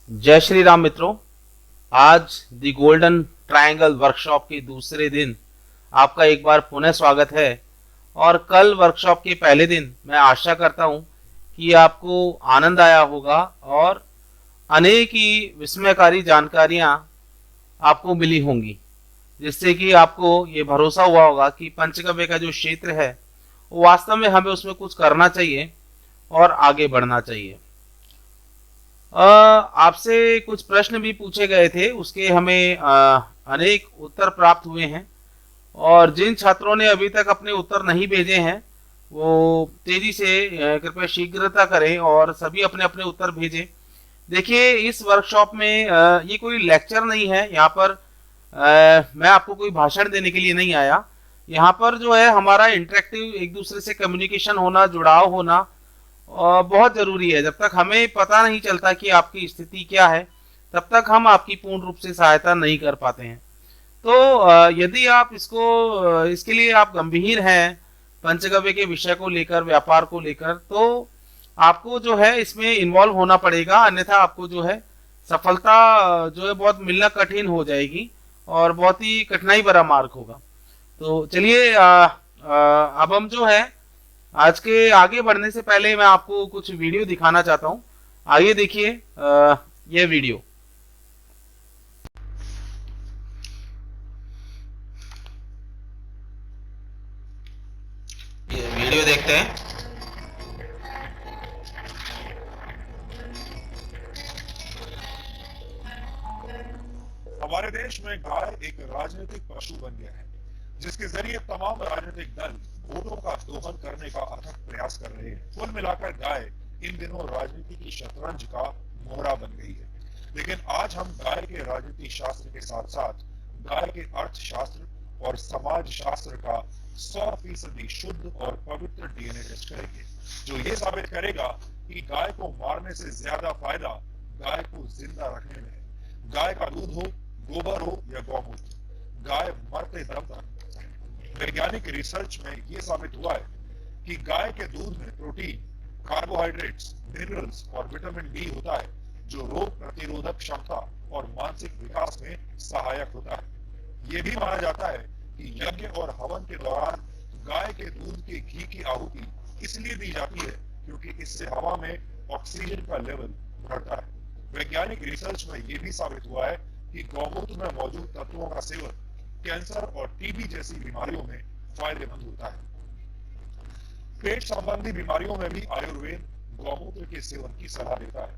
जय श्री राम मित्रों। आज दी गोल्डन ट्रायंगल वर्कशॉप के दूसरे दिन आपका एक बार पुनः स्वागत है। और कल वर्कशॉप के पहले दिन मैं आशा करता हूं कि आपको आनंद आया होगा और अनेक ही विस्मयकारी जानकारियां आपको मिली होंगी, जिससे कि आपको ये भरोसा हुआ होगा कि पंचगव्य का जो क्षेत्र है वो वास्तव में हमें उसमें कुछ करना चाहिए और आगे बढ़ना चाहिए। आपसे कुछ प्रश्न भी पूछे गए थे, उसके हमें अनेक उत्तर प्राप्त हुए हैं। और जिन छात्रों ने अभी तक अपने उत्तर नहीं भेजे हैं वो तेजी से कृपया शीघ्रता करें और सभी अपने अपने उत्तर भेजें। देखिए, इस वर्कशॉप में ये कोई लेक्चर नहीं है। यहाँ पर मैं आपको कोई भाषण देने के लिए नहीं आया। यहाँ पर जो है हमारा इंटरेक्टिव एक दूसरे से कम्युनिकेशन होना, जुड़ाव होना बहुत जरूरी है। जब तक हमें पता नहीं चलता कि आपकी स्थिति क्या है, तब तक हम आपकी पूर्ण रूप से सहायता नहीं कर पाते हैं। तो यदि आप इसके लिए आप गंभीर हैं पंचगव्य के विषय को लेकर, व्यापार को लेकर, तो आपको जो है इसमें इन्वॉल्व होना पड़ेगा, अन्यथा आपको जो है सफलता जो है बहुत मिलना कठिन हो जाएगी और बहुत ही कठिनाई भरा मार्ग होगा। तो चलिए, अब हम जो है आज के आगे बढ़ने से पहले मैं आपको कुछ वीडियो दिखाना चाहता हूँ। आइए देखिए ये वीडियो। ये वीडियो देखते हैं। हमारे देश में गाय एक राजनीतिक पशु बन गया है, जिसके जरिए तमाम राजनीतिक दल वोटों का दोहन करने का अथक प्रयास कर रहे हैं। कुल मिलाकर गाय इन दिनों राजनीति की शतरंज का मोहरा बन गई है। लेकिन आज हम गाय के राजनीति शास्त्र के साथ साथ गाय के अर्थशास्त्र और समाज शास्त्र का 100% शुद्ध और पवित्र डीएनए टेस्ट करेंगे, जो ये साबित करेगा कि गाय को मारने से ज्यादा फायदा गाय को जिंदा रखने में है। गाय का दूध हो, गोबर हो या गौमूत्र, गाय मरते दम तक। वैज्ञानिक रिसर्च में यह साबित हुआ है कि गाय के दूध में प्रोटीन, कार्बोहाइड्रेट्स, मिनरल्स और विटामिन डी होता है, जो रोग प्रतिरोधक क्षमता और मानसिक विकास में सहायक होता है। यह भी माना जाता है कि यज्ञ और हवन के दौरान गाय के दूध के घी की आहुति इसलिए दी जाती है क्योंकि इससे हवा में ऑक्सीजन का लेवल बढ़ता है। वैज्ञानिक रिसर्च में यह भी साबित हुआ है कि गौमूत्र में मौजूद तत्वों का सेवन कैंसर और टीबी जैसी बीमारियों में फायदेमंद होता है। पेट संबंधी बीमारियों में भी आयुर्वेद गौमूत्र के सेवन की सलाह देता है।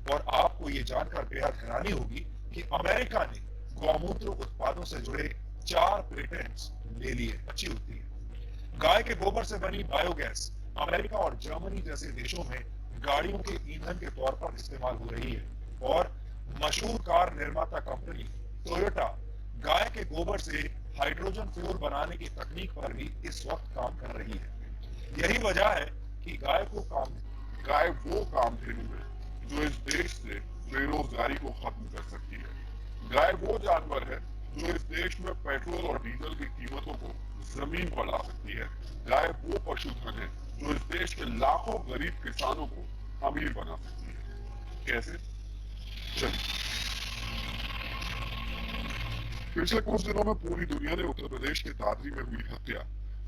और आपको ये जानकर बेहद हैरानी होगी कि अमेरिका ने गौमूत्र उत्पादों से जुड़े 4 पेटेंट्स ले लिए। अच्छी होती है। गाय के गोबर से बनी बायोगैस अमेरिका और जर्मनी जैसे देशों में गाड़ियों के ईंधन के तौर पर इस्तेमाल हो रही है। और मशहूर कार निर्माता कंपनी टोयोटा गाय के गोबर से हाइड्रोजन फ्यूल बनाने की तकनीक पर भी इस वक्त काम कर रही है। यही वजह है कि गाय वो कामधेनु है जो इस देश से बेरोजगारी को खत्म कर सकती है। गाय वो जानवर है जो इस देश में पेट्रोल और डीजल की कीमतों को जमीन पर ला सकती है। गाय वो पशुधन है जो इस देश के लाखों गरीब किसानों को अमीर बना सकती है। कैसे? चलिए, पिछले कुछ दिनों में पूरी दुनिया ने उत्तर प्रदेश के दादरी में हुई हत्या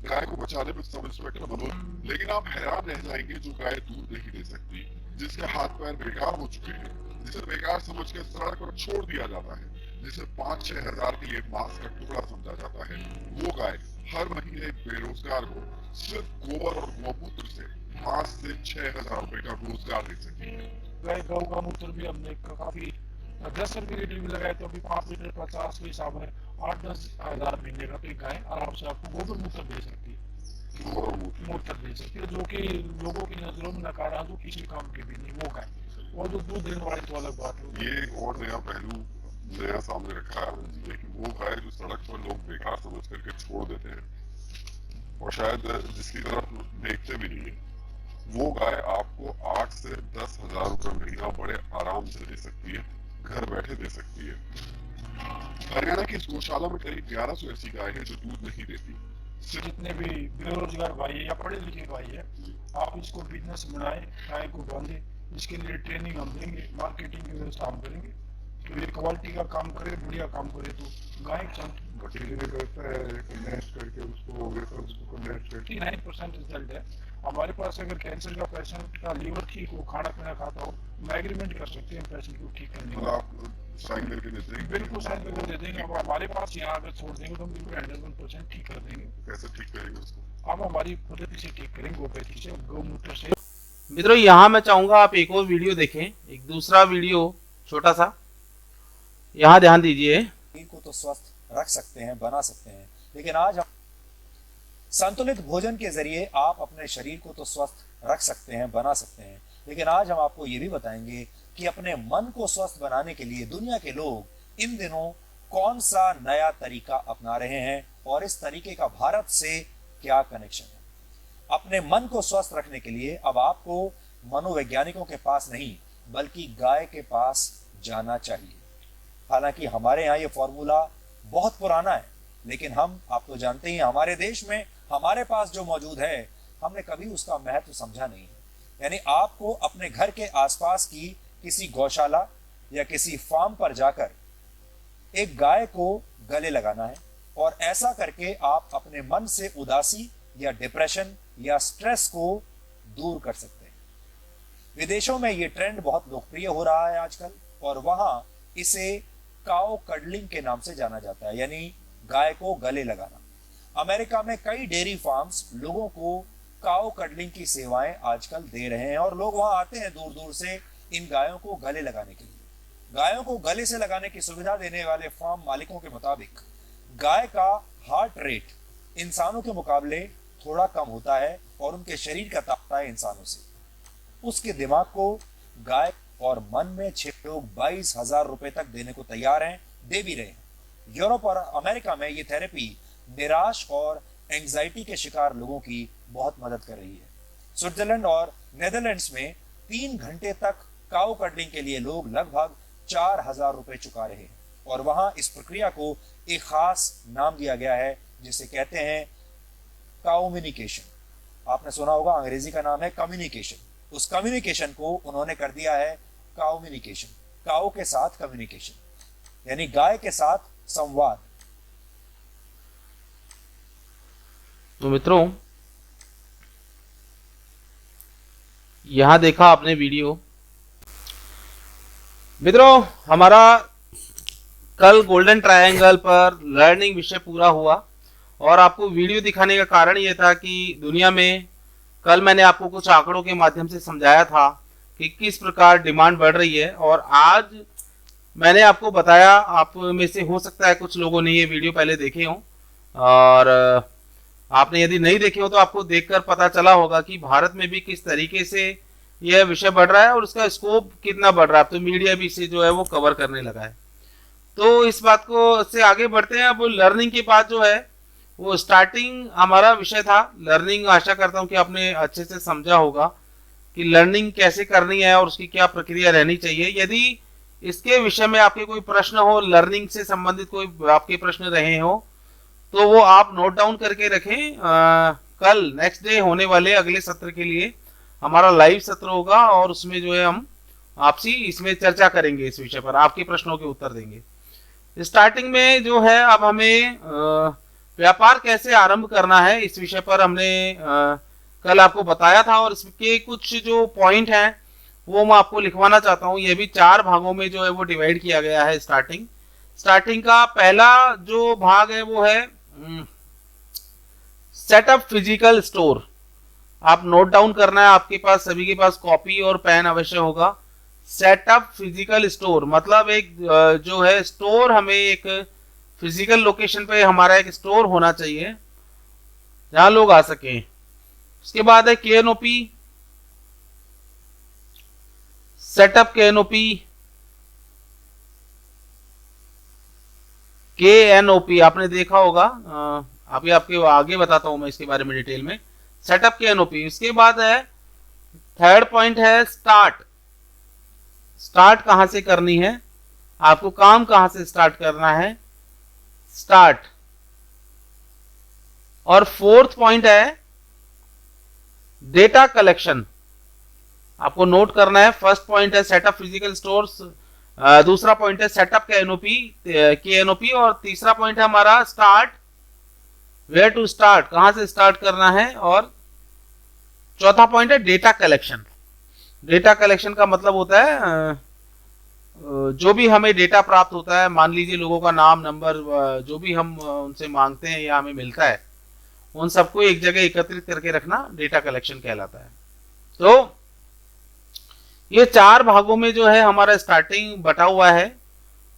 गाय को बचाने में सब इंस्पेक्टर मनोज, लेकिन आप हैरान रह जाएंगे जो गाय दूध नहीं दे सकती, जिसके हाथ पैर बेकार हो चुके हैं, जिसे बेकार समझ के सड़क पर छोड़ दिया जाता है, जिसे 5-6 हजार के लिए मांस का टुकड़ा समझा जाता है, वो गाय हर महीने बेरोजगार को सिर्फ गोबर और गौमूत्र से 5 से 6 हजार रुपए का रोजगार दे सकती है। गाय गौ का मूत्र भी हमने काफी 10 रुपए लीटर भी लगाए, तो अभी 5 लीटर 50 के हिसाब में 8-10 हजार महीने का तो एक गाय आराम से आपको गोबर मूत्र दे सकती है। मूत्र दे सकती है, जो कि लोगों की नजरों में नकारा, जो किसी काम के भी नहीं वो गाय। और जो दूध देने वाले तो अलग बात है। ये एक और नया पहलू नया सामने रखा है लेकिन वो गाय जो सड़क पर लोग बेकार समझ करके छोड़ देते हैं और शायद जिसकी तरफ देखते भी नहीं है, वो गाय आपको 8 से 10 हजार रुपए महीना बड़े आराम से दे सकती है, घर बैठे दे सकती है। हरियाणा की इस गौशाला में करीब 1100 ऐसी गाय है जो दूध नहीं देती। जितने भी बेरोजगार भाई है या पढ़े लिखे भाई है, आप इसको बिजनेस बनाए, गाय को बांधे जिसके लिए ट्रेनिंग हम देंगे, मार्केटिंग की व्यवस्था हम करेंगे। तो ये क्वालिटी का काम करे, बढ़िया काम करे तो गाय चंद भट्टी ने कहता है कंडेंस करके उसको वेफर्स को कंडेंस करके 59% रिजल्ट है। हमारे पास अगर कैंसर का पेशेंट का लीवर ठीक हो, खाना पीना खाता हो, हम एग्रीमेंट कर सकते हैं पेशेंट को ठीक करने मतलब का। आप साइन करके देते हैं? बिल्कुल साइन करके दे देंगे। अब हमारे पास यहाँ अगर छोड़ देंगे तो हम बिल्कुल 100% ठीक कर देंगे। कैसे ठीक करेंगे उसको? आप हमारी पद्धति से ठीक करेंगे, गोपैथी से, गौमूत्र से। मित्रों यहाँ मैं चाहूंगा आप एक और वीडियो देखें, एक दूसरा वीडियो छोटा सा, यहाँ ध्यान दीजिए। शरीर को तो स्वस्थ रख सकते हैं, बना सकते हैं, लेकिन आज हम संतुलित भोजन के जरिए आप अपने शरीर को तो स्वस्थ रख सकते हैं, बना सकते हैं, लेकिन आज हम आपको ये भी बताएंगे कि अपने मन को स्वस्थ बनाने के लिए दुनिया के लोग इन दिनों कौन सा नया तरीका अपना रहे हैं और इस तरीके का भारत से क्या कनेक्शन है। अपने मन को स्वस्थ रखने के लिए अब आपको मनोवैज्ञानिकों के पास नहीं बल्कि गाय के पास जाना चाहिए। हालांकि हमारे यहाँ ये फॉर्मूला बहुत पुराना है, लेकिन आप तो जानते ही हमारे देश में हमारे पास जो मौजूद है हमने कभी उसका महत्व समझा नहीं है। यानी आपको अपने घर के आसपास की किसी गौशाला या किसी फार्म पर जाकर एक गाय को गले लगाना है और ऐसा करके आप अपने मन से उदासी या डिप्रेशन या स्ट्रेस को दूर कर सकते हैं। विदेशों में ये ट्रेंड बहुत लोकप्रिय हो रहा है आजकल और वहां इसे काउ कडलिंग के नाम से जाना जाता है, यानी गाय को गले लगाना। अमेरिका में कई डेयरी फार्म्स लोगों को काउ कडलिंग की सेवाएं आजकल दे रहे हैं और लोग वहां आते हैं दूर दूर से इन गायों को गले लगाने के लिए। गायों को गले से लगाने की सुविधा देने वाले फार्म मालिकों के मुताबिक गाय का हार्ट रेट इंसानों के मुकाबले थोड़ा कम होता है और उनके शरीर का तापता है इंसानों से। उसके दिमाग को गाय और मन में 6 लोग 22,000 रुपए तक देने को तैयार हैं, दे भी रहे हैं। यूरोप और अमेरिका में ये थेरेपी निराश और एंजाइटी के शिकार लोगों की बहुत मदद कर रही है। स्विट्जरलैंड और नेदरलैंड्स में 3 घंटे तक काउ कडलिंग के लिए लोग लगभग 4,000 रुपए चुका रहे हैं और वहां इस प्रक्रिया को एक खास नाम दिया गया है जिसे कहते हैं काउम्युनिकेशन। आपने सुना होगा अंग्रेजी का नाम है कम्युनिकेशन। उस कम्युनिकेशन को उन्होंने कर दिया है काउम्युनिकेशन, काउ के साथ कम्युनिकेशन, यानी गाय के साथ संवाद। तो मित्रों यहां देखा आपने वीडियो। मित्रों हमारा कल गोल्डन ट्रायंगल पर लर्निंग विषय पूरा हुआ और आपको वीडियो दिखाने का कारण यह था कि दुनिया में कल मैंने आपको कुछ आंकड़ों के माध्यम से समझाया था कि किस प्रकार डिमांड बढ़ रही है और आज मैंने आपको बताया, आप में से हो सकता है कुछ लोगों ने ये वीडियो पहले देखे हों और आपने यदि नहीं देखे हो तो आपको देखकर पता चला होगा कि भारत में भी किस तरीके से यह विषय बढ़ रहा है और उसका स्कोप कितना बढ़ रहा है। तो मीडिया भी इसे जो है वो कवर करने लगा है। तो इस बात को से आगे बढ़ते हैं। अब लर्निंग के बाद जो है वो स्टार्टिंग हमारा विषय था लर्निंग। आशा करता हूँ कि आपने अच्छे से समझा होगा कि लर्निंग कैसे करनी है और उसकी क्या प्रक्रिया रहनी चाहिए। यदि इसके विषय में आपके कोई प्रश्न हो, लर्निंग से संबंधित कोई आपके प्रश्न रहे हो तो वो आप नोट डाउन करके रखें। कल नेक्स्ट डे होने वाले अगले सत्र के लिए हमारा लाइव सत्र होगा और उसमें जो है हम आपसी इसमें चर्चा करेंगे, इस विषय पर आपके प्रश्नों के उत्तर देंगे। स्टार्टिंग में जो है अब हमें व्यापार कैसे आरंभ करना है इस विषय पर हमने कल आपको बताया था और इसके कुछ जो पॉइंट हैं वो मैं आपको लिखवाना चाहता हूँ। ये भी 4 भागों में जो है वो डिवाइड किया गया है। स्टार्टिंग का पहला जो भाग है वो है सेटअप फिजिकल स्टोर। आप नोट डाउन करना है, आपके पास सभी के पास कॉपी और पेन अवश्य होगा। सेटअप फिजिकल स्टोर मतलब एक जो है स्टोर, हमें एक फिजिकल लोकेशन पे हमारा एक स्टोर होना चाहिए जहां लोग आ सकें। उसके बाद है केएनओपी, सेटअप केएनओपी आपने देखा होगा। अभी आपके आगे बताता हूं मैं इसके बारे में डिटेल में। सेटअप केएनओपी। उसके बाद है थर्ड पॉइंट है स्टार्ट कहां से करनी है, आपको काम कहां से स्टार्ट करना है, स्टार्ट। और फोर्थ पॉइंट है डेटा कलेक्शन। आपको नोट करना है। फर्स्ट पॉइंट है सेटअप फिजिकल स्टोर्स, दूसरा पॉइंट है सेटअप KNOP, और तीसरा पॉइंट है हमारा स्टार्ट, वेयर टू स्टार्ट, कहां से स्टार्ट करना है, और चौथा पॉइंट है डेटा कलेक्शन। डेटा कलेक्शन का मतलब होता है जो भी हमें डेटा प्राप्त होता है, मान लीजिए लोगों का नाम, नंबर, जो भी हम उनसे मांगते हैं या हमें मिलता है, उन सबको एक जगह एकत्रित करके रखना डेटा कलेक्शन कहलाता है। तो ये 4 भागों में जो है हमारा स्टार्टिंग बटा हुआ है,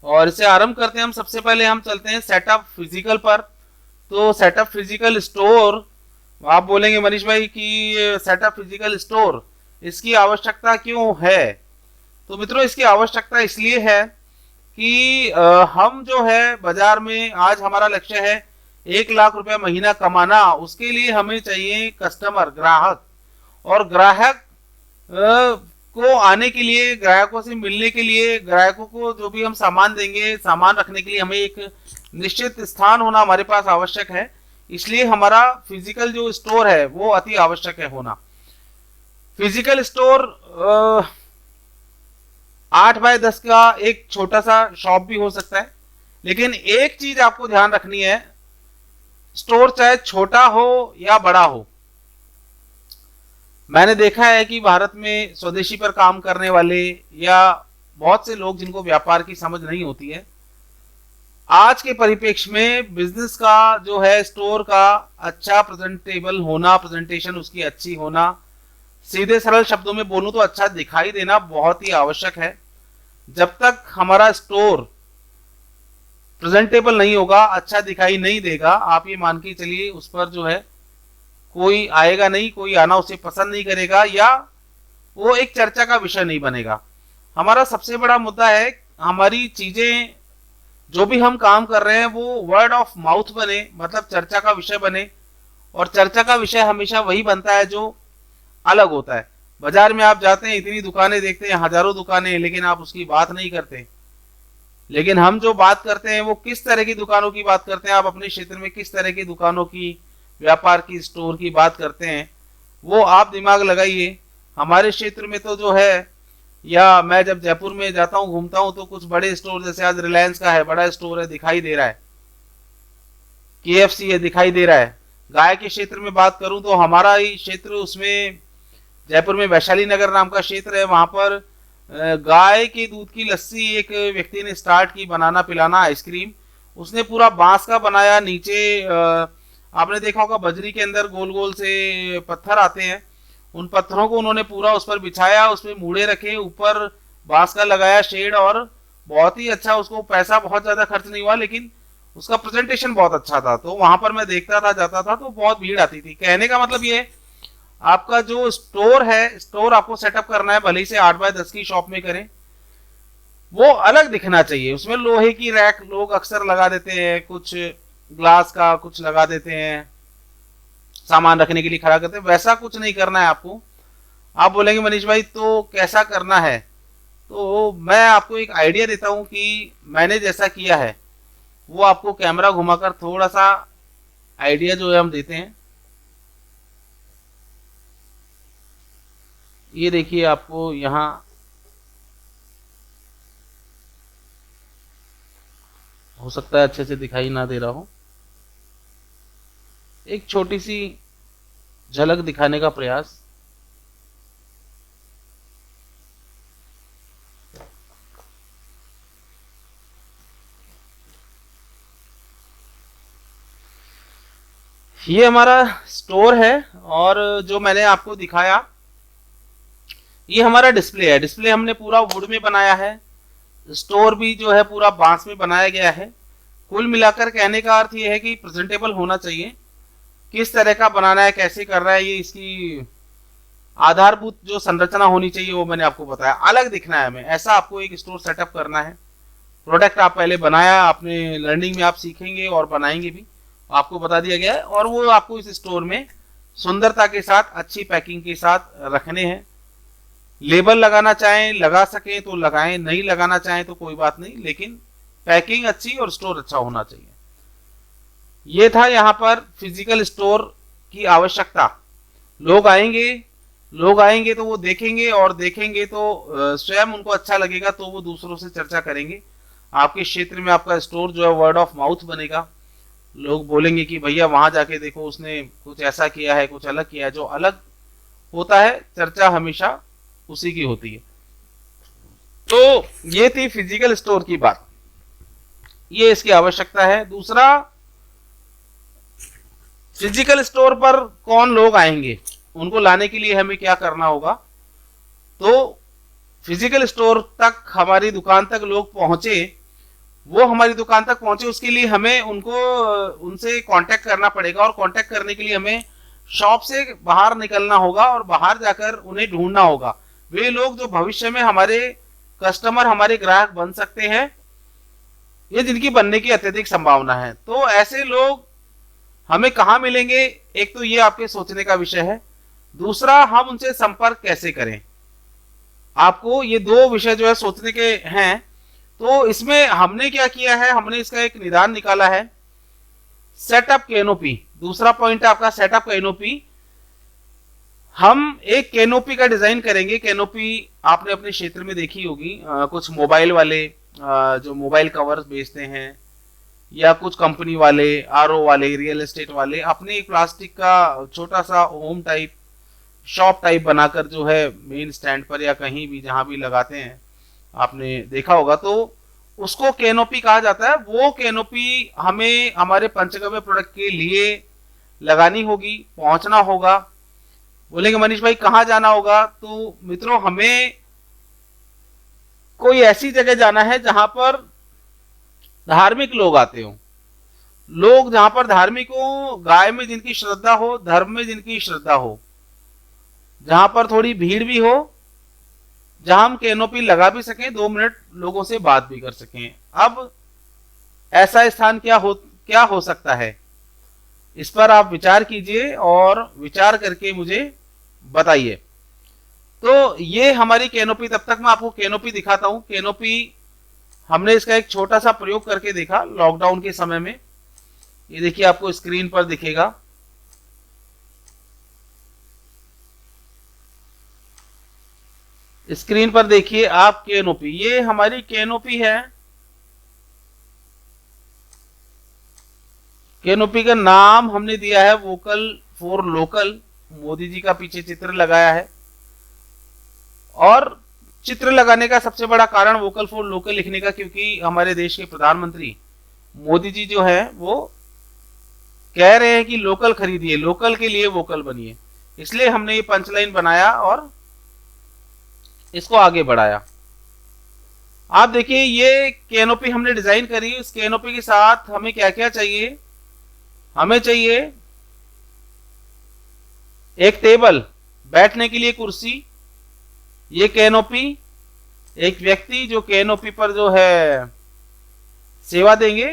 और इसे आरंभ करते हैं हम। सबसे पहले हम चलते हैं सेटअप फिजिकल पर। तो सेटअप फिजिकल स्टोर, आप बोलेंगे मनीष भाई कि सेटअप फिजिकल स्टोर इसकी आवश्यकता क्यों है? तो मित्रों, इसकी आवश्यकता इसलिए है कि हम जो है बाजार में, आज हमारा लक्ष्य है 1 लाख रुपया महीना कमाना, उसके लिए हमें चाहिए कस्टमर, ग्राहक, और ग्राहक को आने के लिए, ग्राहकों से मिलने के लिए, ग्राहकों को जो भी हम सामान देंगे, सामान रखने के लिए हमें एक निश्चित स्थान होना हमारे पास आवश्यक है। इसलिए हमारा फिजिकल जो स्टोर है वो अति आवश्यक है होना। फिजिकल स्टोर 8 बाय 10 का एक छोटा सा शॉप भी हो सकता है, लेकिन एक चीज आपको ध्यान रखनी है, स्टोर चाहे छोटा हो या बड़ा हो। मैंने देखा है कि भारत में स्वदेशी पर काम करने वाले या बहुत से लोग जिनको व्यापार की समझ नहीं होती है, आज के परिप्रेक्ष्य में बिजनेस का जो है, स्टोर का अच्छा प्रेजेंटेबल होना, प्रेजेंटेशन उसकी अच्छी होना, सीधे सरल शब्दों में बोलूं तो अच्छा दिखाई देना बहुत ही आवश्यक है। जब तक हमारा स्टोर प्रेजेंटेबल नहीं होगा, अच्छा दिखाई नहीं देगा, आप ये मान के चलिए उस पर जो है कोई आएगा नहीं, कोई आना उसे पसंद नहीं करेगा, या वो एक चर्चा का विषय नहीं बनेगा। हमारा सबसे बड़ा मुद्दा है हमारी चीजें, जो भी हम काम कर रहे हैं वो वर्ड ऑफ माउथ बने, मतलब चर्चा का विषय बने। और चर्चा का विषय हमेशा वही बनता है जो अलग होता है। बाजार में आप जाते हैं, इतनी दुकानें देखते हैं, हजारों दुकानें, लेकिन आप उसकी बात नहीं करते। लेकिन हम जो बात करते हैं वो किस तरह की दुकानों की बात करते हैं, आप अपने क्षेत्र में किस तरह की दुकानों की, व्यापार की, स्टोर की बात करते हैं, वो आप दिमाग लगाइए। हमारे क्षेत्र में तो जो है, या मैं जब जयपुर में जाता हूँ, घूमता हूँ, तो कुछ बड़े स्टोर, जैसे आज रिलायंस का है, बड़ा स्टोर है, दिखाई दे रहा है, KFC है, दिखाई दे रहा है। गाय के क्षेत्र में बात करूं तो हमारा ही क्षेत्र, उसमें जयपुर में वैशाली नगर नाम का क्षेत्र है, वहां पर गाय के दूध की लस्सी एक व्यक्ति ने स्टार्ट की बनाना, पिलाना, आइसक्रीम। उसने पूरा बांस का बनाया, नीचे आपने देखा होगा बजरी के अंदर गोल गोल से पत्थर आते हैं, उन पत्थरों को उन्होंने पूरा उस पर बिछाया, उसमें मूड़े रखे, ऊपर बांस का लगाया शेड, और बहुत ही अच्छा, उसको पैसा बहुत ज्यादा खर्च नहीं हुआ, लेकिन उसका प्रेजेंटेशन बहुत अच्छा था। तो वहां पर मैं देखता था, जाता था, तो बहुत भीड़ आती थी। कहने का मतलब ये, आपका जो स्टोर है, स्टोर आपको सेटअप करना है, भले ही से 8 बाय 10 की शॉप में करें, वो अलग दिखना चाहिए। उसमें लोहे की रैक लोग अक्सर लगा देते हैं, कुछ ग्लास का कुछ लगा देते हैं, सामान रखने के लिए खड़ा करते हैं, वैसा कुछ नहीं करना है आपको। आप बोलेंगे मनीष भाई तो कैसा करना है? तो मैं आपको एक आइडिया देता हूं कि मैंने जैसा किया है वो आपको कैमरा घुमाकर थोड़ा सा आइडिया जो है हम देते हैं। ये देखिए, आपको यहाँ हो सकता है अच्छे से दिखाई ना दे रहा हो, एक छोटी सी झलक दिखाने का प्रयास। ये हमारा स्टोर है, और जो मैंने आपको दिखाया ये हमारा डिस्प्ले है। डिस्प्ले हमने पूरा वुड में बनाया है, स्टोर भी जो है पूरा बांस में बनाया गया है। कुल मिलाकर कहने का अर्थ ये है कि प्रेजेंटेबल होना चाहिए। किस तरह का बनाना है, कैसे कर रहा है, ये इसकी आधारभूत जो संरचना होनी चाहिए वो मैंने आपको बताया। अलग दिखना है हमें, ऐसा आपको एक स्टोर सेटअप करना है। प्रोडक्ट आप पहले बनाया, आपने लर्निंग में आप सीखेंगे और बनाएंगे भी, आपको बता दिया गया है। और वो आपको इस स्टोर में सुंदरता के साथ, अच्छी पैकिंग के साथ रखने हैं। लेबल लगाना चाहें लगा सकें तो लगाएं, नहीं लगाना चाहें तो कोई बात नहीं, लेकिन पैकिंग अच्छी और स्टोर अच्छा होना चाहिए। ये था यहाँ पर फिजिकल स्टोर की आवश्यकता। लोग आएंगे, लोग आएंगे तो वो देखेंगे, और देखेंगे तो स्वयं उनको अच्छा लगेगा, तो वो दूसरों से चर्चा करेंगे। आपके क्षेत्र में आपका स्टोर जो है वर्ड ऑफ माउथ बनेगा। लोग बोलेंगे कि भैया वहां जाके देखो, उसने कुछ ऐसा किया है, कुछ अलग किया है। जो अलग होता है, चर्चा हमेशा उसी की होती है। तो ये थी फिजिकल स्टोर की बात, ये इसकी आवश्यकता है। दूसरा, फिजिकल स्टोर पर कौन लोग आएंगे, उनको लाने के लिए हमें क्या करना होगा। तो फिजिकल स्टोर तक, हमारी दुकान तक लोग पहुंचे, वो हमारी दुकान तक पहुंचे, उसके लिए हमें उनसे कांटेक्ट करना पड़ेगा। और कांटेक्ट करने के लिए हमें शॉप से बाहर निकलना होगा और बाहर जाकर उन्हें ढूंढना होगा। वे लोग जो भविष्य में हमारे कस्टमर, हमारे ग्राहक बन सकते हैं, ये जिनकी बनने की अत्यधिक संभावना है। तो ऐसे लोग हमें कहाँ मिलेंगे, एक तो ये आपके सोचने का विषय है। दूसरा, हम उनसे संपर्क कैसे करें, आपको ये दो विषय जो है सोचने के हैं। तो इसमें हमने क्या किया है, हमने इसका एक निदान निकाला है, सेटअप कैनोपी। दूसरा पॉइंट है आपका सेटअप कैनोपी। हम एक कैनोपी का डिजाइन करेंगे। कैनोपी आपने अपने क्षेत्र में देखी होगी, कुछ मोबाइल वाले जो मोबाइल कवर्स बेचते हैं, या कुछ कंपनी वाले, आरओ वाले, रियल एस्टेट वाले, अपने एक प्लास्टिक का छोटा सा होम टाइप, शॉप टाइप बनाकर जो है मेन स्टैंड पर या कहीं भी जहां भी लगाते हैं, आपने देखा होगा। तो उसको कैनोपी कहा जाता है। वो कैनोपी हमें हमारे पंचगव्य प्रोडक्ट के लिए लगानी होगी, पहुंचना होगा। बोलेंगे मनीष भाई कहाँ जाना होगा, तो मित्रों हमें कोई ऐसी जगह जाना है जहां पर धार्मिक लोग आते हो, लोग जहां पर धार्मिक हो, गाय में जिनकी श्रद्धा हो, धर्म में जिनकी श्रद्धा हो, जहां पर थोड़ी भीड़ भी हो, जहां हम कैनोपी लगा भी सकें, 2 मिनट लोगों से बात भी कर सकें। अब ऐसा स्थान क्या हो सकता है, इस पर आप विचार कीजिए और विचार करके मुझे बताइए। तो ये हमारी कैनोपी, तब तक मैं आपको कैनोपी दिखाता हूं। कैनोपी हमने इसका एक छोटा सा प्रयोग करके देखा लॉकडाउन के समय में। ये देखिए आपको स्क्रीन पर दिखेगा। स्क्रीन पर देखिए आप कैनोपी, ये हमारी कैनोपी है। कैनोपी का नाम हमने दिया है vocal for local. Modi ji का पीछे चित्र लगाया है, और चित्र लगाने का सबसे बड़ा कारण वोकल फॉर लोकल लिखने का, क्योंकि हमारे देश के प्रधानमंत्री मोदी जी जो है वो कह रहे हैं कि लोकल खरीदिए, लोकल के लिए वोकल बनिए। इसलिए हमने ये पंचलाइन बनाया और इसको आगे बढ़ाया। आप देखिए ये कैनोपी हमने डिजाइन करी। इस कैनोपी के साथ हमें क्या क्या चाहिए, हमें चाहिए एक टेबल, बैठने के लिए कुर्सी, ये कैनोपी, एक व्यक्ति जो कैनोपी पर जो है सेवा देंगे,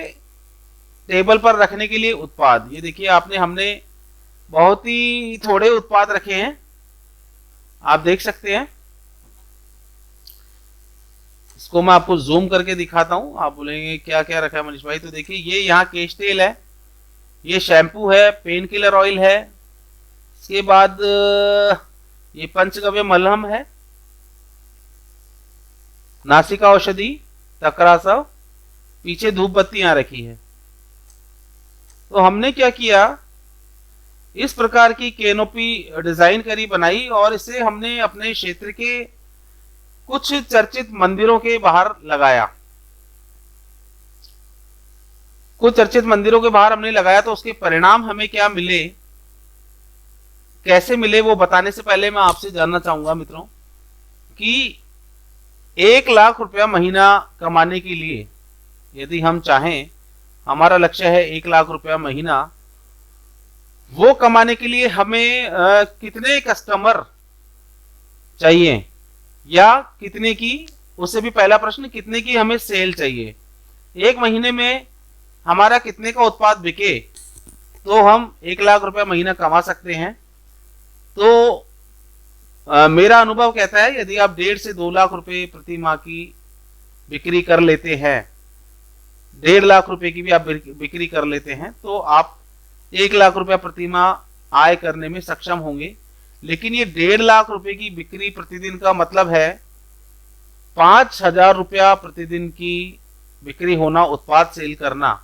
टेबल पर रखने के लिए उत्पाद। ये देखिए हमने बहुत ही थोड़े उत्पाद रखे हैं, आप देख सकते हैं। इसको मैं आपको जूम करके दिखाता हूं। आप बोलेंगे क्या क्या रखा है मनीष भाई, तो देखिए ये यहाँ केश तेल है, ये शैम्पू है, पेन किलर ऑयल है, इसके बाद ये पंचगव्य मलहम है, नासिका औषधि, तकरासव, पीछे धूप बत्ती यहां रखी है। तो हमने क्या किया, इस प्रकार की कैनोपी डिजाइन करी, बनाई, और इसे हमने अपने क्षेत्र के कुछ चर्चित मंदिरों के बाहर लगाया। कुछ चर्चित मंदिरों के बाहर हमने लगाया। तो उसके परिणाम हमें क्या मिले, कैसे मिले, वो बताने से पहले मैं आपसे जानना चाहूंगा मित्रों कि 1 लाख रुपया महीना कमाने के लिए यदि हम चाहें, हमारा लक्ष्य है 1 लाख रुपया महीना, वो कमाने के लिए हमें कितने कस्टमर चाहिए, या कितने की, उससे भी पहला प्रश्न, कितने की हमें सेल चाहिए, 1 महीने में हमारा कितने का उत्पाद बिके तो हम 1 लाख रुपया महीना कमा सकते हैं। तो मेरा अनुभव कहता है यदि आप 1.5 से 2 लाख रुपए प्रति माह की बिक्री कर लेते हैं, 1.5 लाख रुपए की भी आप बिक्री कर लेते हैं, तो आप 1 लाख रुपया प्रति माह आय करने में सक्षम होंगे। लेकिन ये 1.5 लाख रुपए की बिक्री प्रतिदिन का मतलब है 5,000 रुपया प्रतिदिन की बिक्री होना, उत्पाद सेल करना।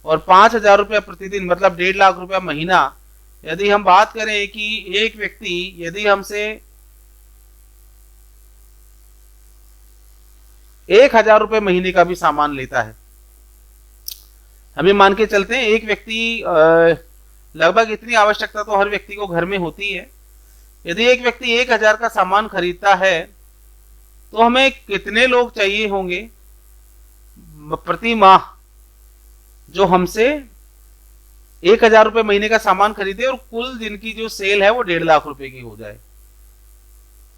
और 5,000 रुपया प्रतिदिन मतलब 1.5 लाख रुपया महीना। यदि हम बात करें कि एक व्यक्ति यदि हमसे 1,000 रुपये महीने का भी सामान लेता है, हमें मान के चलते हैं एक व्यक्ति, लगभग इतनी आवश्यकता तो हर व्यक्ति को घर में होती है। यदि एक व्यक्ति 1,000 का सामान खरीदता है तो हमें कितने लोग चाहिए होंगे प्रति माह जो हमसे 1,000 रुपये महीने का सामान खरीदे और कुल जिनकी जो सेल है वो 1.5 लाख रुपए की हो जाए।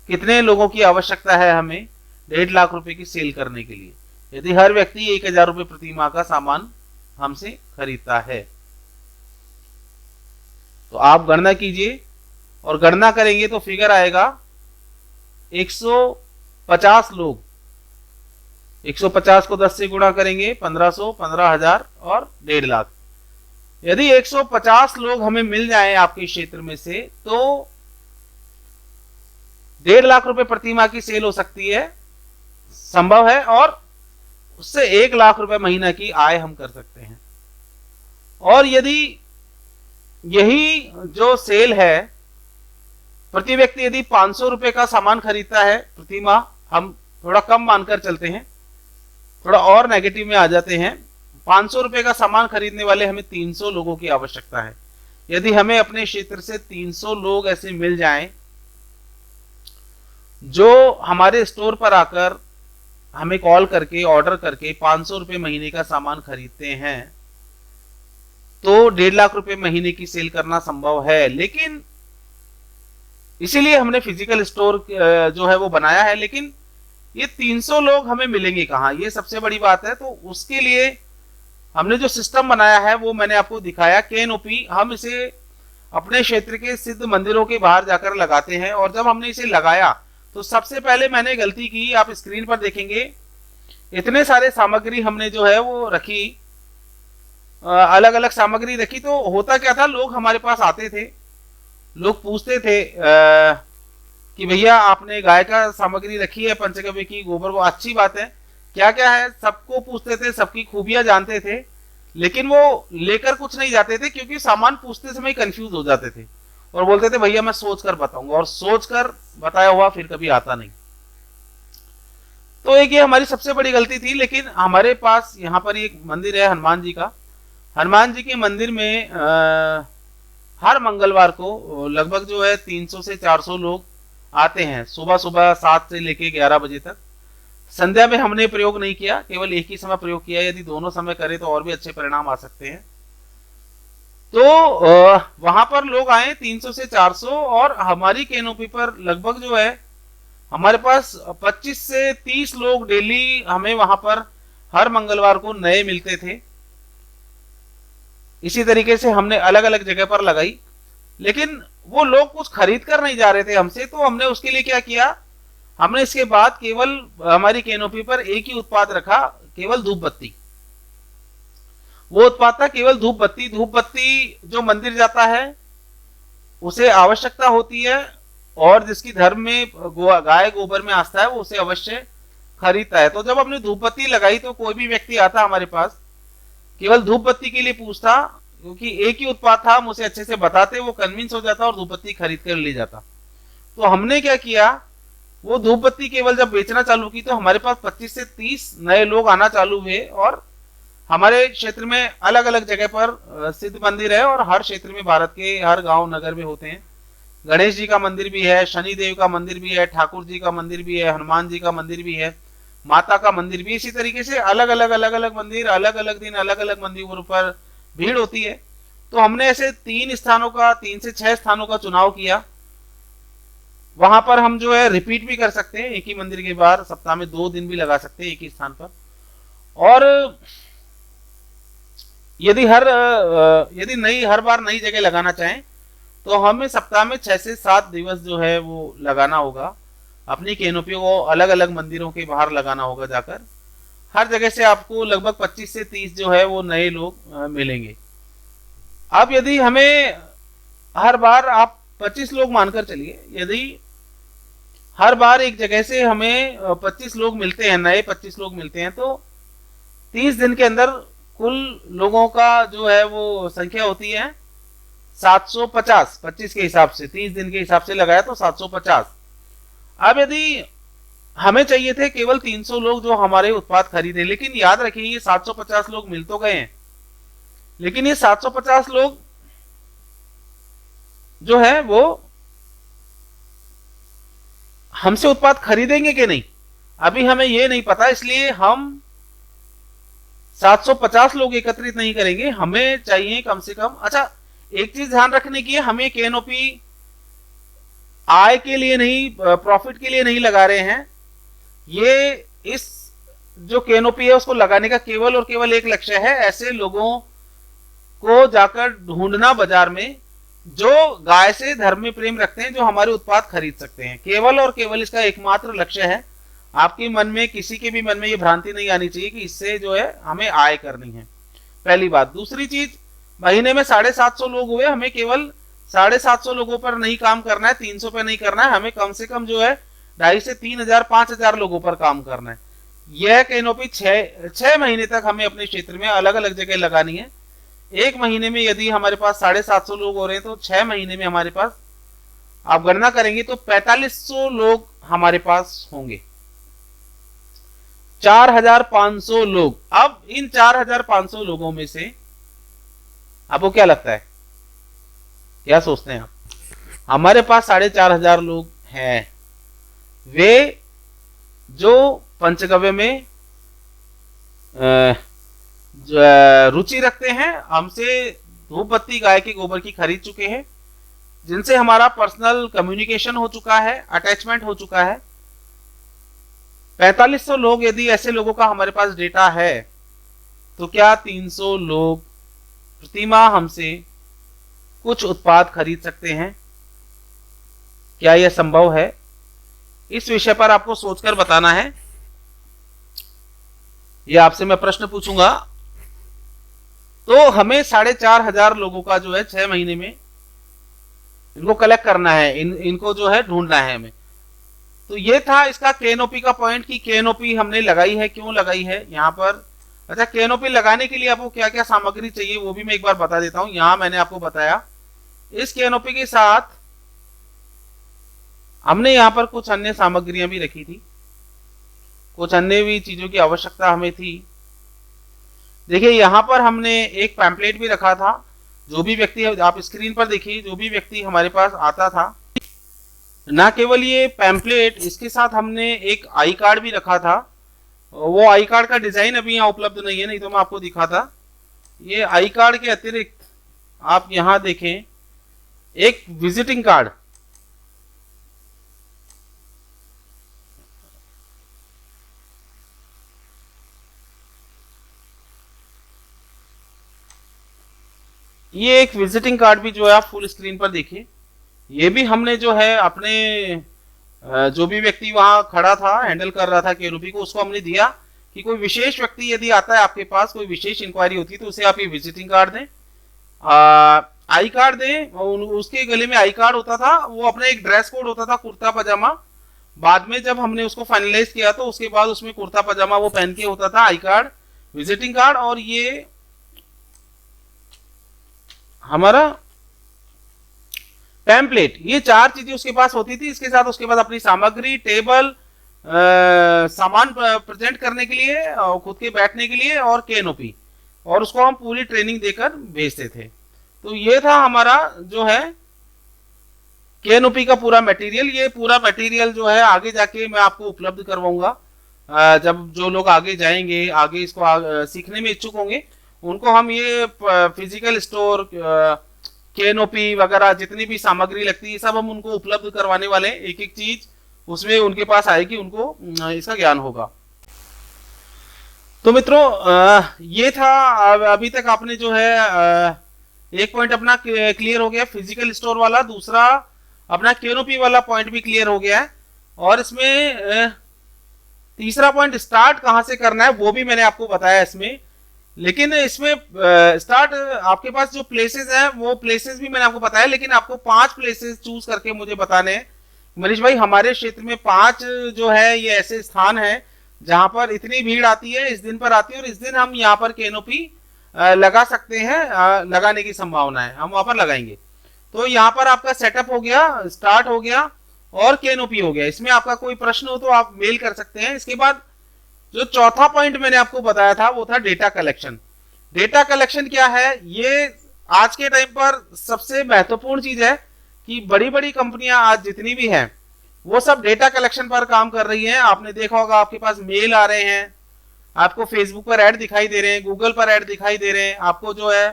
कितने लोगों की आवश्यकता है हमें 1.5 लाख रुपए की सेल करने के लिए, यदि हर व्यक्ति 1,000 रुपये प्रति माह का सामान हमसे खरीदता है। तो आप गणना कीजिए और गणना करेंगे तो फिगर आएगा 150 लोग। 150 को 10 से गुणा करेंगे 1500, 15,000 और 1.5 लाख। यदि 150 लोग हमें मिल जाएं आपके क्षेत्र में से तो 1.5 लाख रुपए प्रति माह की सेल हो सकती है, संभव है, और उससे 1 लाख रुपए महीना की आय हम कर सकते हैं। और यदि यही जो सेल है, प्रति व्यक्ति यदि 500 रुपए का सामान खरीदता है प्रति माह, हम थोड़ा कम मानकर चलते हैं, थोड़ा और नेगेटिव में आ जाते हैं, 500 रुपए का सामान खरीदने वाले हमें 300 लोगों की आवश्यकता है। यदि हमें अपने क्षेत्र से 300 लोग ऐसे मिल जाएं जो हमारे स्टोर पर आकर हमें कॉल करके ऑर्डर करके 500 रुपए महीने का सामान खरीदते हैं, तो 1.5 लाख रुपए महीने की सेल करना संभव है। लेकिन इसीलिए हमने फिजिकल स्टोर जो है वो बनाया है। लेकिन ये 300 लोग हमें मिलेंगे कहाँ, ये सबसे बड़ी बात है। तो उसके लिए हमने जो सिस्टम बनाया है वो मैंने आपको दिखाया, केएनओपी। हम इसे अपने क्षेत्र के सिद्ध मंदिरों के बाहर जाकर लगाते हैं। और जब हमने इसे लगाया तो सबसे पहले मैंने गलती की, आप स्क्रीन पर देखेंगे इतने सारे सामग्री हमने जो है वो रखी, अलग अलग सामग्री रखी। तो होता क्या था, लोग हमारे पास आते थे, लोग पूछते थे कि भैया आपने गाय का सामग्री रखी है, पंचगव्य की, गोबर को, अच्छी बात है, क्या क्या है, सबको पूछते थे, सबकी खूबियां जानते थे, लेकिन वो लेकर कुछ नहीं जाते थे क्योंकि सामान पूछते समय कंफ्यूज हो जाते थे और बोलते थे भैया मैं सोच कर बताऊंगा, और सोच कर बताया हुआ फिर कभी आता नहीं। तो एक ये हमारी सबसे बड़ी गलती थी। लेकिन हमारे पास यहाँ पर एक मंदिर है हनुमान जी का। हनुमान जी के मंदिर में हर मंगलवार को लगभग जो है 300 से 400 लोग आते हैं, सुबह सुबह 7 से लेके 11 बजे तक। संध्या में हमने प्रयोग नहीं किया, केवल एक ही समय प्रयोग किया। यदि दोनों समय करें तो और भी अच्छे परिणाम आ सकते हैं। तो वहां पर लोग आए 300 से 400, और हमारी केएनओपी पर लगभग जो है हमारे पास 25 से 30 लोग डेली हमें वहां पर हर मंगलवार को नए मिलते थे। इसी तरीके से हमने अलग अलग जगह पर लगाई, लेकिन वो लोग कुछ खरीद कर नहीं जा रहे थे हमसे। तो हमने उसके लिए क्या किया, हमने इसके बाद केवल हमारी केएनओपी पर एक ही उत्पाद रखा, केवल धूप बत्ती। वो उत्पाद था केवल धूप बत्ती। धूप बत्ती जो मंदिर जाता है उसे आवश्यकता होती है, और जिसकी धर्म में गाय गोबर में आस्था है वो उसे अवश्य खरीदता है। तो जब हमने धूप बत्ती लगाई तो कोई भी व्यक्ति आता हमारे पास केवल धूप बत्ती के लिए पूछता, क्योंकि एक ही उत्पाद था, हम उसे अच्छे से बताते, वो कन्विंस हो जाता और धूप बत्ती खरीद कर ले जाता। तो हमने क्या किया, वो धूप बत्ती केवल जब बेचना चालू की तो हमारे पास 25 से 30 नए लोग आना चालू हुए। और हमारे क्षेत्र में अलग अलग जगह पर सिद्ध मंदिर है, और हर क्षेत्र में भारत के हर गांव नगर में होते हैं। गणेश जी का मंदिर भी है, शनिदेव का मंदिर भी है, ठाकुर जी का मंदिर भी है, हनुमान जी का मंदिर भी है, माता का मंदिर भी। इसी तरीके से अलग अलग मंदिर, अलग अलग दिन अलग अलग मंदिरों पर भीड़ होती है। तो हमने ऐसे 3 से 6 स्थानों का चुनाव किया। वहां पर हम जो है रिपीट भी कर सकते हैं, एक ही मंदिर के बाहर सप्ताह में 2 दिन भी लगा सकते हैं एक ही स्थान पर। और यदि हर बार नई जगह लगाना चाहें तो हमें सप्ताह में 6 से 7 दिवस जो है वो लगाना होगा। अपनी केएनओपी को अलग अलग मंदिरों के बाहर लगाना होगा जाकर। हर जगह से आपको लगभग 25 से 30 जो है वो नए लोग मिलेंगे। अब यदि हमें हर बार आप 25 लोग मानकर चलिए, यदि हर बार एक जगह से हमें 25 लोग मिलते हैं, नए 25 लोग मिलते हैं, तो 30 दिन के अंदर कुल लोगों का जो है वो संख्या होती है 750। 25 के हिसाब से, 30 दिन के हिसाब से लगाया तो 750। अब यदि हमें चाहिए थे केवल 300 लोग जो हमारे उत्पाद खरीदे, लेकिन याद रखिए ये 750 लोग मिल तो गए हैं, लेकिन ये 750 लोग जो है वो हमसे उत्पाद खरीदेंगे कि नहीं, अभी हमें ये नहीं पता। इसलिए हम 750 लोग एकत्रित नहीं करेंगे, हमें चाहिए कम से कम। अच्छा, एक चीज ध्यान रखने की है, हम ये केनोपी आय के लिए नहीं, प्रॉफिट के लिए नहीं लगा रहे हैं। ये इस जो केनोपी है उसको लगाने का केवल और केवल एक लक्ष्य है, ऐसे लोगों को जाकर ढूंढना बाजार में जो गाय से धर्म में प्रेम रखते हैं, जो हमारे उत्पाद खरीद सकते हैं। केवल और केवल इसका एकमात्र लक्ष्य है। आपके मन में, किसी के भी मन में ये भ्रांति नहीं आनी चाहिए कि इससे जो है हमें आय करनी है, पहली बात। दूसरी चीज, महीने में 750 लोग हुए, हमें केवल 750 लोगों पर नहीं काम करना है, 300 पे नहीं करना है, हमें कम से कम जो है 2,500 से 3,000 5,000 लोगों पर काम करना है। यह कैनोपी 6 महीने तक हमें अपने क्षेत्र में अलग अलग जगह लगानी है। एक महीने में यदि हमारे पास 750 लोग हो रहे हैं तो 6 महीने में हमारे पास, आप गणना करेंगे तो 4500 लोग हमारे पास होंगे, 4,500 लोग। अब इन 4,500 लोगों में से आपको क्या लगता है, क्या सोचते हैं आप? हमारे पास 4,500 लोग हैं, वे जो पंचगव्य में रुचि रखते हैं, हमसे धूप बत्ती गाय के गोबर की खरीद चुके हैं, जिनसे हमारा पर्सनल कम्युनिकेशन हो चुका है, अटैचमेंट हो चुका है। 4500 लोग, यदि ऐसे लोगों का हमारे पास डेटा है, तो क्या 300 लोग प्रतिमाह हमसे कुछ उत्पाद खरीद सकते हैं? क्या यह संभव है? इस विषय पर आपको सोचकर बताना है। यह आपसे मैं प्रश्न पूछूंगा, तो हमें 4,500 लोगों का जो है 6 महीने में इनको कलेक्ट करना है, इनको जो है ढूंढना है हमें। तो ये था इसका केनोपी का पॉइंट कि केनोपी हमने लगाई है, क्यों लगाई है यहाँ पर। अच्छा, केनोपी लगाने के लिए आपको क्या क्या सामग्री चाहिए वो भी मैं एक बार बता देता हूँ। यहाँ मैंने आपको बताया, इस केनोपी के साथ हमने यहाँ पर कुछ अन्य सामग्रियां भी रखी थी, कुछ अन्य भी चीजों की आवश्यकता हमें थी। देखिए, यहाँ पर हमने एक पैम्पलेट भी रखा था। जो भी व्यक्ति, आप स्क्रीन पर देखिए, जो भी व्यक्ति हमारे पास आता था, ना केवल ये पैम्पलेट, इसके साथ हमने एक आई कार्ड भी रखा था। वो आई कार्ड का डिजाइन अभी यहाँ उपलब्ध नहीं है, नहीं तो मैं आपको दिखाता। ये आई कार्ड के अतिरिक्त आप यहाँ देखें एक विजिटिंग कार्ड, ये एक विजिटिंग कार्ड भी जो है आप फुल स्क्रीन पर देखिए। ये भी हमने जो है अपने जो भी व्यक्ति वहां खड़ा था, हैंडल कर रहा था केनोपी को, उसको हमने दिया कि कोई विशेष व्यक्ति यदि आता है आपके पास, कोई विशेष इंक्वायरी होती है, तो उसे आप ये विजिटिंग कार्ड दें, आई कार्ड दें। उसके गले में आई कार्ड होता था, वो अपना एक ड्रेस कोड होता था, कुर्ता पजामा। बाद में जब हमने उसको फाइनलाइज किया तो उसके बाद उसमें कुर्ता पजामा वो पहन के होता था, आई कार्ड, विजिटिंग कार्ड, और ये हमारा पैम्पलेट। ये 4 चीजें उसके पास होती थी। इसके साथ उसके बाद अपनी सामग्री, टेबल, सामान प्रेजेंट करने के लिए, खुद के बैठने के लिए, और केनोपी, और उसको हम पूरी ट्रेनिंग देकर भेजते थे। तो ये था हमारा जो है केनोपी का पूरा मटेरियल। ये पूरा मटेरियल जो है आगे जाके मैं आपको उपलब्ध करवाऊंगा। जब जो लोग आगे जाएंगे, आगे इसको सीखने में इच्छुक होंगे, उनको हम ये फिजिकल स्टोर, केनोपी वगैरह जितनी भी सामग्री लगती है, सब हम उनको उपलब्ध करवाने वाले हैं। एक एक चीज उसमें उनके पास आएगी, उनको इसका ज्ञान होगा। तो मित्रों, ये था। अभी तक आपने जो है एक पॉइंट अपना क्लियर हो गया, फिजिकल स्टोर वाला। दूसरा अपना केनोपी वाला पॉइंट भी क्लियर हो गया है। और इसमें तीसरा पॉइंट, स्टार्ट कहां से करना है, वो भी मैंने आपको बताया। इसमें लेकिन इसमें स्टार्ट आपके पास जो प्लेसेस हैं वो प्लेसेस भी मैंने आपको बताया, लेकिन आपको 5 प्लेसेस चूज करके मुझे बताने हैं। मनीष भाई, हमारे क्षेत्र में 5 जो है ये ऐसे स्थान है जहां पर इतनी भीड़ आती है, इस दिन पर आती है, और इस दिन हम यहाँ पर कैनोपी लगा सकते हैं, लगाने की संभावना है, हम वहां पर लगाएंगे। तो यहाँ पर आपका सेटअप हो गया, स्टार्ट हो गया और कैनोपी हो गया। इसमें आपका कोई प्रश्न हो तो आप मेल कर सकते हैं। इसके बाद जो चौथा पॉइंट मैंने आपको बताया था वो था डेटा कलेक्शन। डेटा कलेक्शन क्या है? ये आज के टाइम पर सबसे महत्वपूर्ण चीज है कि बड़ी बड़ी कंपनियां आज जितनी भी हैं वो सब डेटा कलेक्शन पर काम कर रही हैं। आपने देखा होगा आपके पास मेल आ रहे हैं, आपको फेसबुक पर ऐड दिखाई दे रहे हैं, गूगल पर ऐड दिखाई दे रहे हैं, आपको जो है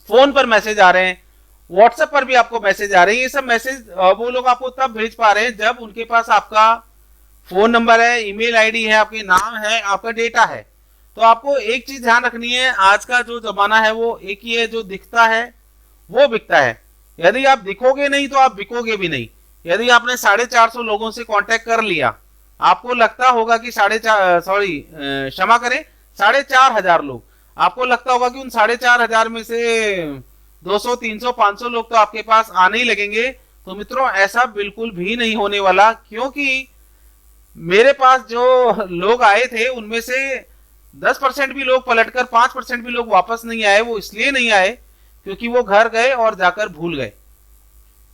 फोन पर मैसेज आ रहे हैं, व्हाट्सएप पर भी आपको मैसेज आ रहे हैं। ये सब मैसेज वो लोग आपको तब भेज पा रहे हैं जब उनके पास आपका फोन नंबर है, ईमेल आईडी है, आपके नाम है, आपका डेटा है। तो आपको एक चीज ध्यान रखनी है, आज का जो जमाना है वो एक ही है, जो दिखता है वो बिकता है। यदि आप दिखोगे नहीं तो आप बिकोगे भी नहीं। यदि आपने 450 लोगों से कांटेक्ट कर लिया, आपको लगता होगा कि 4,500 लोग, आपको लगता होगा कि उन 4,500 में से 200, 300, 500 लोग तो आपके पास आने ही लगेंगे। तो मित्रों, ऐसा बिल्कुल भी नहीं होने वाला, क्योंकि मेरे पास जो लोग आए थे उनमें से 10% भी लोग पलटकर 5% भी लोग वापस नहीं आए। वो इसलिए नहीं आए क्योंकि वो घर गए और जाकर भूल गए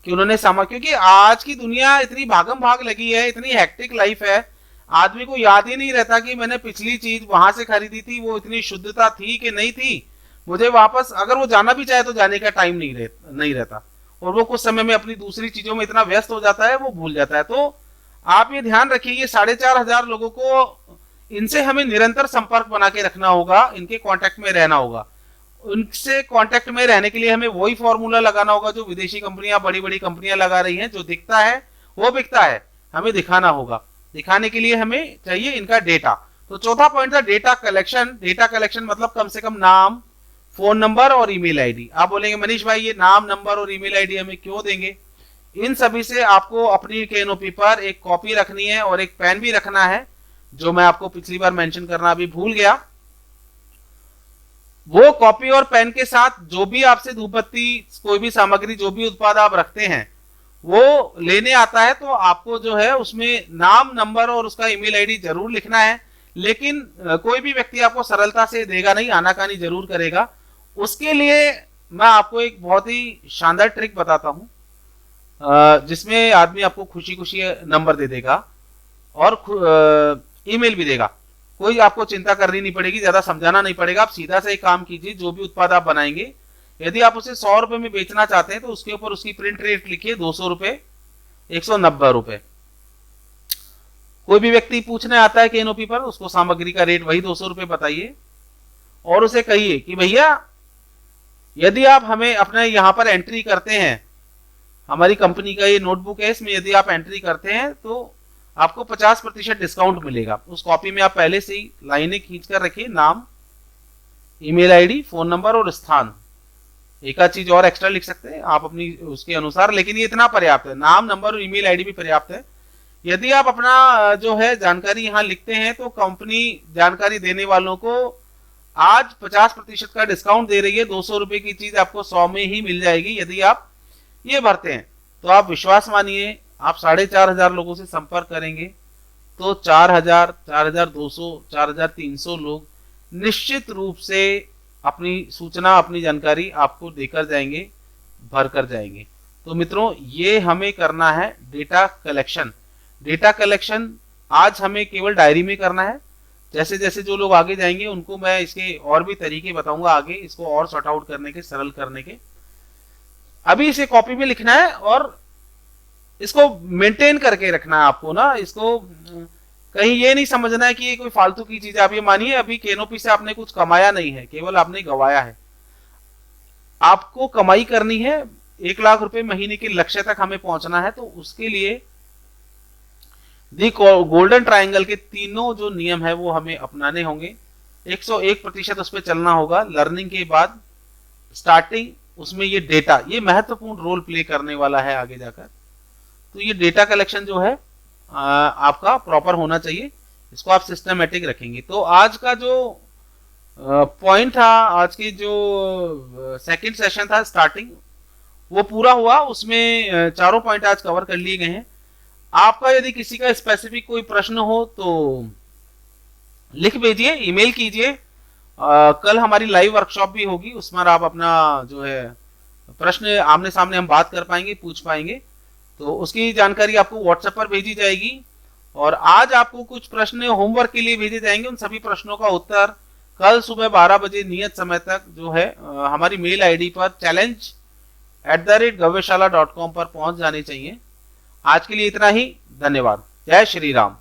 कि उन्होंने क्योंकि आज की दुनिया इतनी भागम भाग लगी है, इतनी हेक्टिक लाइफ है, आदमी को याद ही नहीं रहता कि मैंने पिछली चीज वहां से खरीदी थी, वो इतनी शुद्धता थी कि नहीं थी। मुझे वापस अगर वो जाना भी चाहे तो जाने का टाइम नहीं रहता, और वो कुछ समय में अपनी दूसरी चीजों में इतना व्यस्त हो जाता है वो भूल जाता है। तो आप ये ध्यान रखिए, ये 4,500 लोगों को, इनसे हमें निरंतर संपर्क बना के रखना होगा, इनके कांटेक्ट में रहना होगा। उनसे कांटेक्ट में रहने के लिए हमें वही फॉर्मूला लगाना होगा जो विदेशी कंपनियां, बड़ी बड़ी कंपनियां लगा रही हैं, जो दिखता है वो बिकता है, हमें दिखाना होगा। दिखाने के लिए हमें चाहिए इनका डेटा। तो चौथा पॉइंट था डेटा कलेक्शन। डेटा कलेक्शन मतलब कम से कम नाम, फोन नंबर और ईमेल आईडी। आप बोलेंगे मनीष भाई ये नाम, नंबर और ईमेल आईडी हमें क्यों देंगे? इन सभी से आपको अपनी कैनोपी पर एक कॉपी रखनी है और एक पेन भी रखना है, जो मैं आपको पिछली बार मेंशन करना अभी भूल गया। वो कॉपी और पेन के साथ जो भी आपसे धूपबत्ती, कोई भी सामग्री, जो भी उत्पाद आप रखते हैं वो लेने आता है, तो आपको जो है उसमें नाम, नंबर और उसका ईमेल आईडी जरूर लिखना है। लेकिन कोई भी व्यक्ति आपको सरलता से देगा नहीं, आनाकानी जरूर करेगा। उसके लिए मैं आपको एक बहुत ही शानदार ट्रिक बताता हूं, जिसमें आदमी आपको खुशी खुशी नंबर दे देगा और ईमेल भी देगा। कोई आपको चिंता करनी नहीं पड़ेगी, ज्यादा समझाना नहीं पड़ेगा। आप सीधा से एक काम कीजिए, जो भी उत्पाद आप बनाएंगे, यदि आप उसे 100 रुपए में बेचना चाहते हैं तो उसके ऊपर उसकी प्रिंट रेट लिखिए 200 रुपए, 190 रुपए। कोई भी व्यक्ति पूछने आता है कैनोपी पर, उसको सामग्री का रेट वही 200 रुपए बताइए और उसे कहिए कि भैया यदि आप हमें अपने यहाँ पर एंट्री करते हैं, हमारी कंपनी का ये नोटबुक है, इसमें यदि आप एंट्री करते हैं तो आपको 50% डिस्काउंट मिलेगा। उस कॉपी में आप पहले से ही लाइनें खींच कर रखिए, नाम, ईमेल आईडी, फोन नंबर और स्थान। एक आध चीज और एक्स्ट्रा लिख सकते हैं आप अपनी उसके अनुसार, लेकिन ये इतना पर्याप्त है। नाम, नंबर और ईमेल आईडी भी पर्याप्त है। यदि आप अपना जो है जानकारी यहाँ लिखते हैं तो कंपनी जानकारी देने वालों को आज 50% का डिस्काउंट दे रही है। 200 रुपए की चीज आपको 100 में ही मिल जाएगी यदि आप ये भरते हैं। तो आप विश्वास मानिए, आप 4,500 लोगों से संपर्क करेंगे तो 4,000, 4,200, 4,300 लोग निश्चित रूप से अपनी सूचना, अपनी जानकारी आपको देकर जाएंगे, भर कर जाएंगे। तो मित्रों, ये हमें करना है डेटा कलेक्शन। डेटा कलेक्शन आज हमें केवल डायरी में करना है। जैसे जैसे जो लोग आगे जाएंगे उनको मैं इसके और भी तरीके बताऊंगा आगे, इसको और सॉर्ट आउट करने के, सरल करने के। अभी इसे कॉपी में लिखना है और इसको मेंटेन करके रखना है आपको ना। इसको कहीं ये नहीं समझना है कि ये कोई फालतू की चीज है। आप ये मानिए अभी कैनोपी से आपने कुछ कमाया नहीं है, केवल आपने गवाया है। आपको कमाई करनी है, 1 लाख रुपए महीने के लक्ष्य तक हमें पहुंचना है। तो उसके लिए दी गोल्डन ट्रायंगल के तीनों जो नियम है वो हमें अपनाने होंगे। 101% उस पर चलना होगा। लर्निंग के बाद स्टार्टिंग, उसमें ये डेटा, ये महत्वपूर्ण रोल प्ले करने वाला है आगे जाकर। तो ये डेटा कलेक्शन जो है आपका प्रॉपर होना चाहिए, इसको आप सिस्टमेटिक रखेंगे। तो आज का जो पॉइंट था आज की जो सेकंड सेशन था स्टार्टिंग, वो पूरा हुआ। उसमें चारों पॉइंट आज कवर कर लिए गए हैं। आपका यदि किसी का स्पेसिफिक कोई प्रश्न हो तो लिख भेजिए, ईमेल कीजिए। कल हमारी लाइव वर्कशॉप भी होगी, उसमें आप अपना जो है प्रश्न आमने सामने हम बात कर पाएंगे, पूछ पाएंगे। तो उसकी जानकारी आपको व्हाट्सएप पर भेजी जाएगी। और आज आपको कुछ प्रश्न होमवर्क के लिए भेजे जाएंगे। उन सभी प्रश्नों का उत्तर कल सुबह 12 बजे नियत समय तक जो है हमारी मेल आईडी पर challenge@gawashala.com पर पहुंच जाने चाहिए। आज के लिए इतना ही। धन्यवाद। जय श्री राम।